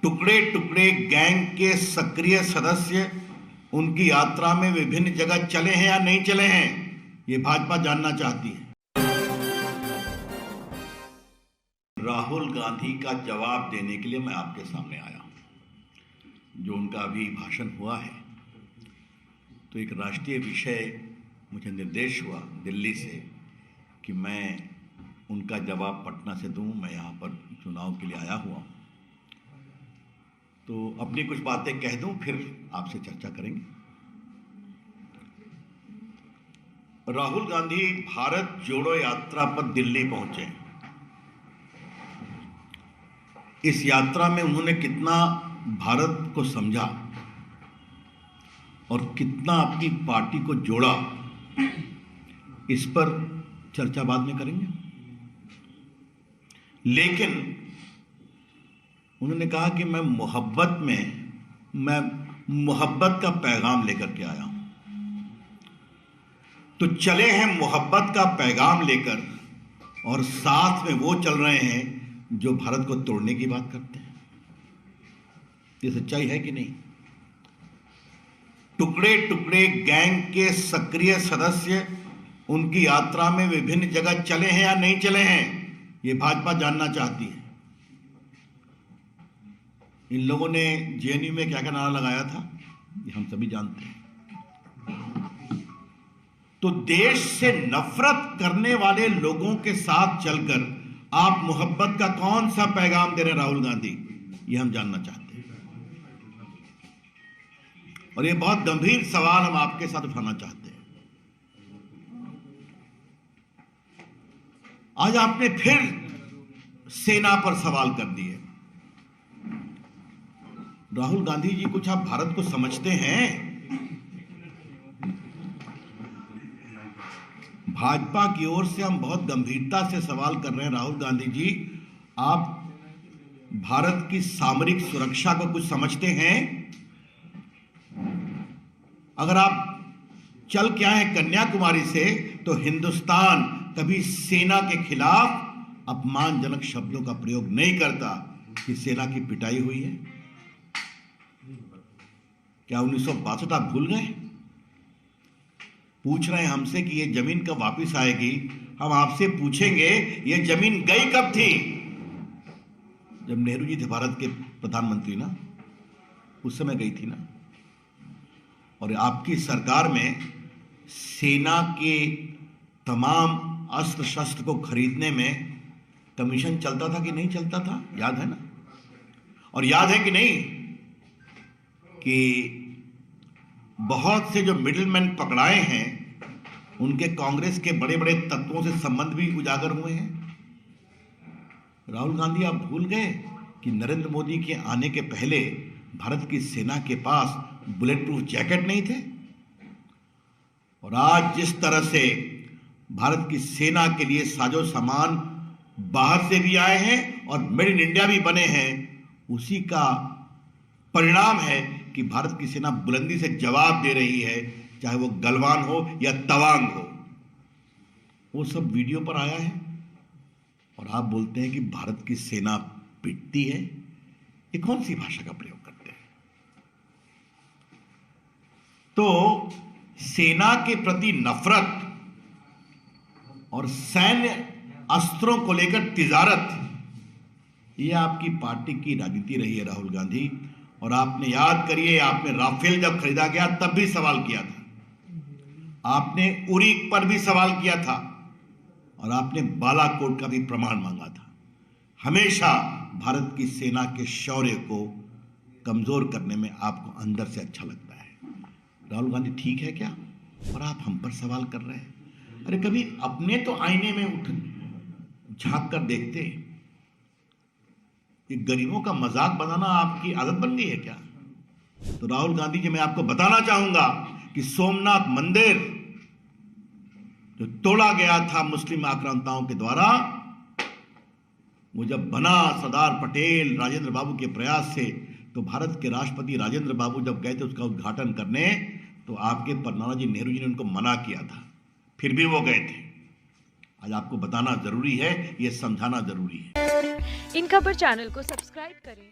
टुकड़े टुकड़े गैंग के सक्रिय सदस्य उनकी यात्रा में विभिन्न जगह चले हैं या नहीं चले हैं, ये भाजपा जानना चाहती है। राहुल गांधी का जवाब देने के लिए मैं आपके सामने आया हूं। जो उनका अभी भाषण हुआ है, तो एक राष्ट्रीय विषय मुझे निर्देश हुआ दिल्ली से कि मैं उनका जवाब पटना से दूं। मैं यहाँ पर चुनाव के लिए आया हुआ हूँ, तो अपनी कुछ बातें कह दूं, फिर आपसे चर्चा करेंगे। राहुल गांधी भारत जोड़ो यात्रा पर दिल्ली पहुंचे। इस यात्रा में उन्होंने कितना भारत को समझा और कितना अपनी पार्टी को जोड़ा, इस पर चर्चा बाद में करेंगे। लेकिन उन्होंने कहा कि मैं मोहब्बत का पैगाम लेकर के आया हूं। तो चले हैं मोहब्बत का पैगाम लेकर, और साथ में वो चल रहे हैं जो भारत को तोड़ने की बात करते हैं। ये सच्चाई है कि नहीं? टुकड़े टुकड़े गैंग के सक्रिय सदस्य उनकी यात्रा में विभिन्न जगह चले हैं या नहीं चले हैं, ये भाजपा जानना चाहती है। इन लोगों ने जेएनयू में क्या क्या नारा लगाया था, ये हम सभी जानते हैं। तो देश से नफरत करने वाले लोगों के साथ चलकर आप मोहब्बत का कौन सा पैगाम दे रहे हैं राहुल गांधी, ये हम जानना चाहते हैं। और ये बहुत गंभीर सवाल हम आपके साथ उठाना चाहते हैं। आज आपने फिर सेना पर सवाल कर दिए। राहुल गांधी जी, कुछ आप भारत को समझते हैं? भाजपा की ओर से हम बहुत गंभीरता से सवाल कर रहे हैं। राहुल गांधी जी, आप भारत की सामरिक सुरक्षा को कुछ समझते हैं? अगर आप चल के आए हैं कन्याकुमारी से, तो हिंदुस्तान कभी सेना के खिलाफ अपमानजनक शब्दों का प्रयोग नहीं करता कि सेना की पिटाई हुई है। क्या 1962 आप भूल गए? पूछ रहे हैं हमसे कि ये जमीन कब वापस आएगी। हम आपसे पूछेंगे, ये जमीन गई कब थी? जब नेहरू जी थे भारत के प्रधानमंत्री ना, उस समय गई थी ना। और आपकी सरकार में सेना के तमाम अस्त्र शस्त्र को खरीदने में कमीशन चलता था कि नहीं चलता था, याद है ना? और याद है कि नहीं कि बहुत से जो मिडिलमैन पकड़ाए हैं, उनके कांग्रेस के बड़े बड़े तत्वों से संबंध भी उजागर हुए हैं। राहुल गांधी, आप भूल गए कि नरेंद्र मोदी के आने के पहले भारत की सेना के पास बुलेट प्रूफ जैकेट नहीं थे। और आज जिस तरह से भारत की सेना के लिए साजो सामान बाहर से भी आए हैं और मेड इन इंडिया भी बने हैं, उसी का परिणाम है कि भारत की सेना बुलंदी से जवाब दे रही है, चाहे वो गलवान हो या तवांग हो। वो सब वीडियो पर आया है और आप बोलते हैं कि भारत की सेना पिटती है। ये कौन सी भाषा का प्रयोग करते हैं? तो सेना के प्रति नफरत और सैन्य अस्त्रों को लेकर तिजारत, ये आपकी पार्टी की राजनीति रही है राहुल गांधी। और आपने याद करिए, आपने राफेल जब खरीदा गया तब भी सवाल किया था, आपने उरी पर भी सवाल किया था, और आपने बालाकोट का भी प्रमाण मांगा था। हमेशा भारत की सेना के शौर्य को कमजोर करने में आपको अंदर से अच्छा लगता है। राहुल गांधी, ठीक है क्या? और आप हम पर सवाल कर रहे हैं। अरे कभी अपने तो आईने में उठ झांक कर देखते। ये गरीबों का मजाक बनाना आपकी आदत बन गई है क्या? तो राहुल गांधी जी, मैं आपको बताना चाहूंगा कि सोमनाथ मंदिर जो तोड़ा गया था मुस्लिम आक्रांताओं के द्वारा, वो जब बना सरदार पटेल राजेंद्र बाबू के प्रयास से, तो भारत के राष्ट्रपति राजेंद्र बाबू जब गए थे उसका उद्घाटन करने, तो आपके नानाजी नेहरू जी ने उनको मना किया था, फिर भी वो गए थे। आज आपको बताना जरूरी है, ये समझाना जरूरी है। इन खबर चैनल को सब्सक्राइब करें।